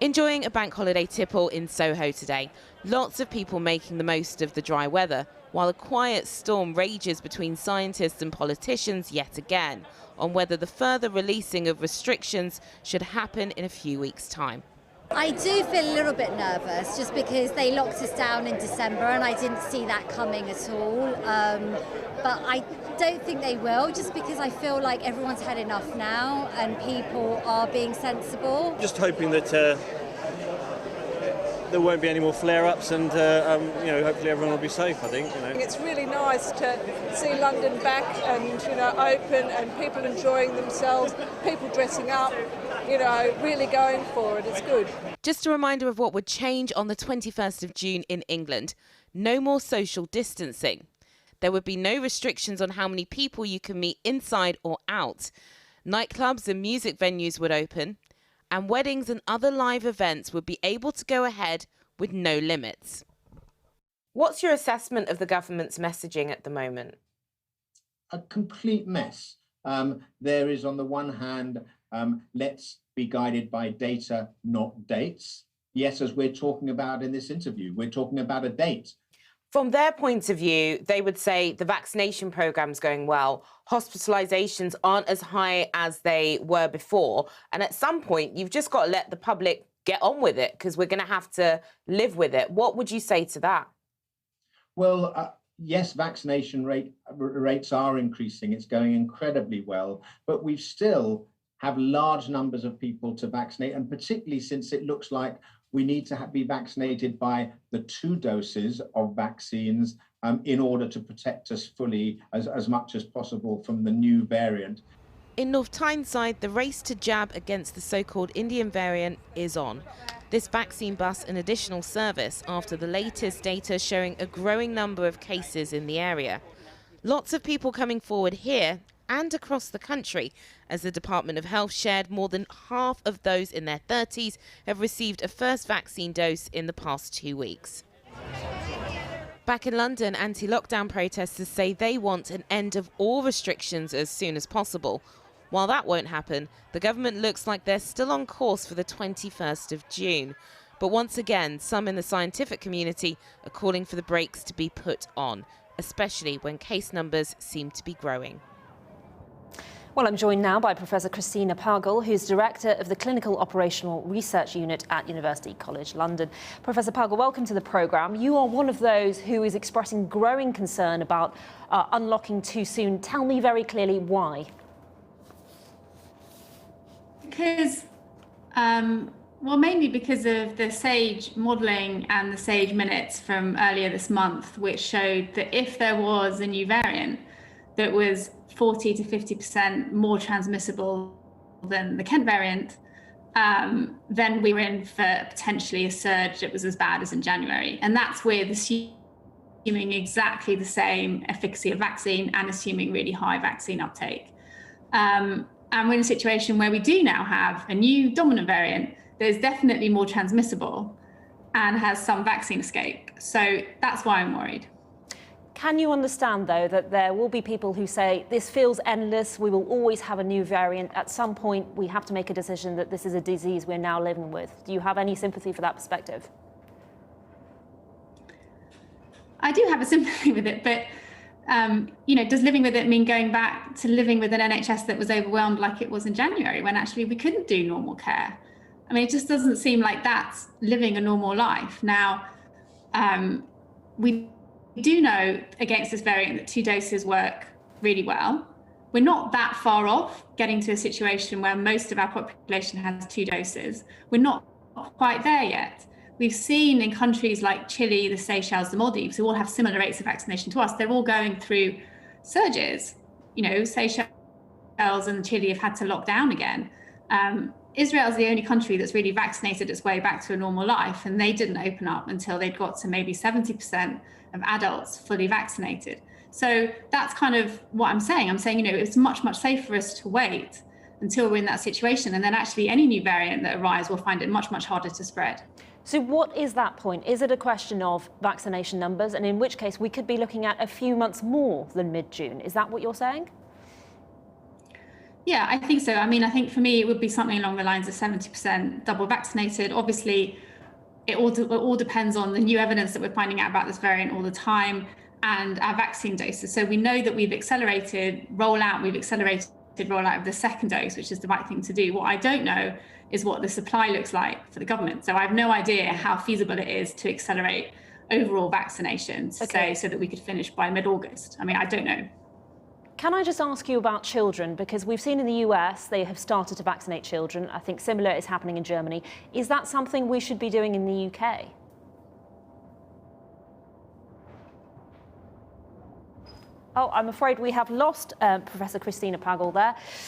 Enjoying a bank holiday tipple in Soho today. Lots of people making the most of the dry weather, while a quiet storm rages between scientists and politicians yet again on whether the further releasing of restrictions should happen in a few weeks' time. I do feel a little bit nervous just because they locked us down in December and I didn't see that coming at all. But I don't think they will, just because I feel like everyone's had enough now and people are being sensible. Just hoping that there won't be any more flare-ups and hopefully everyone will be safe, I think. It's really nice to see London back and open and people enjoying themselves, people dressing up, really going for it. It's good. Just a reminder of what would change on the 21st of June in England. No more social distancing. There would be no restrictions on how many people you can meet inside or out. Nightclubs and music venues would open, and weddings and other live events would be able to go ahead with no limits. What's your assessment of the government's messaging at the moment? A complete mess. There is, on the one hand, let's be guided by data, not dates. Yes, as we're talking about in this interview, we're talking about a date. From their point of view, they would say the vaccination program's going well, hospitalizations aren't as high as they were before, and at some point you've just got to let the public get on with it because we're going to have to live with it. What would you say to that? Well, yes, vaccination rates are increasing. It's going incredibly well, but we still have large numbers of people to vaccinate, and particularly since it looks like we need to be vaccinated by the 2 doses of vaccines in order to protect us fully as much as possible from the new variant. In North Tyneside, the race to jab against the so-called Indian variant is on. This vaccine bus an additional service after the latest data showing a growing number of cases in the area. Lots of people coming forward here and across the country, as the Department of Health shared more than half of those in their 30s have received a first vaccine dose in the past 2 weeks. Back in London, anti-lockdown protesters say they want an end of all restrictions as soon as possible. While that won't happen, the government looks like they're still on course for the 21st of June. But once again, some in the scientific community are calling for the brakes to be put on, especially when case numbers seem to be growing. Well, I'm joined now by Professor Christina Paga, who's Director of the Clinical Operational Research Unit at University College London. Professor Paga, welcome to the programme. You are one of those who is expressing growing concern about unlocking too soon. Tell me very clearly why. Because, mainly because of the SAGE modelling and the SAGE minutes from earlier this month, which showed that if there was a new variant that was 40 to 50% more transmissible than the Kent variant, then we were in for potentially a surge that was as bad as in January. And that's with assuming exactly the same efficacy of vaccine and assuming really high vaccine uptake. And we're in a situation where we do now have a new dominant variant that is definitely more transmissible and has some vaccine escape. So that's why I'm worried. Can you understand, though, that there will be people who say this feels endless, we will always have a new variant. At some point, we have to make a decision that this is a disease we're now living with. Do you have any sympathy for that perspective? I do have a sympathy with it, but does living with it mean going back to living with an NHS that was overwhelmed like it was in January, when actually we couldn't do normal care? I mean, it just doesn't seem like that's living a normal life. Now, we do know against this variant that 2 doses work really well. We're not that far off getting to a situation where most of our population has 2 doses. We're not quite there yet. We've seen in countries like Chile, the Seychelles, the Maldives, who all have similar rates of vaccination to us, they're all going through surges. Seychelles and Chile have had to lock down again. Israel is the only country that's really vaccinated its way back to a normal life, and they didn't open up until they'd got to maybe 70% of adults fully vaccinated. So that's kind of what I'm saying. I'm saying, it's much, much safer for us to wait until we're in that situation. And then actually any new variant that arrives will find it much, much harder to spread. So what is that point? Is it a question of vaccination numbers? And in which case we could be looking at a few months more than mid-June. Is that what you're saying? Yeah, I think so. I mean, I think for me, it would be something along the lines of 70% double vaccinated. Obviously, it all depends on the new evidence that we're finding out about this variant all the time and our vaccine doses. So we know that we've accelerated rollout of the second dose, which is the right thing to do. What I don't know is what the supply looks like for the government. So I have no idea how feasible it is to accelerate overall vaccinations, say, so that we could finish by mid-August. I mean, I don't know. Can I just ask you about children? Because we've seen in the US, they have started to vaccinate children. I think similar is happening in Germany. Is that something we should be doing in the UK? Oh, I'm afraid we have lost Professor Christina Paga there.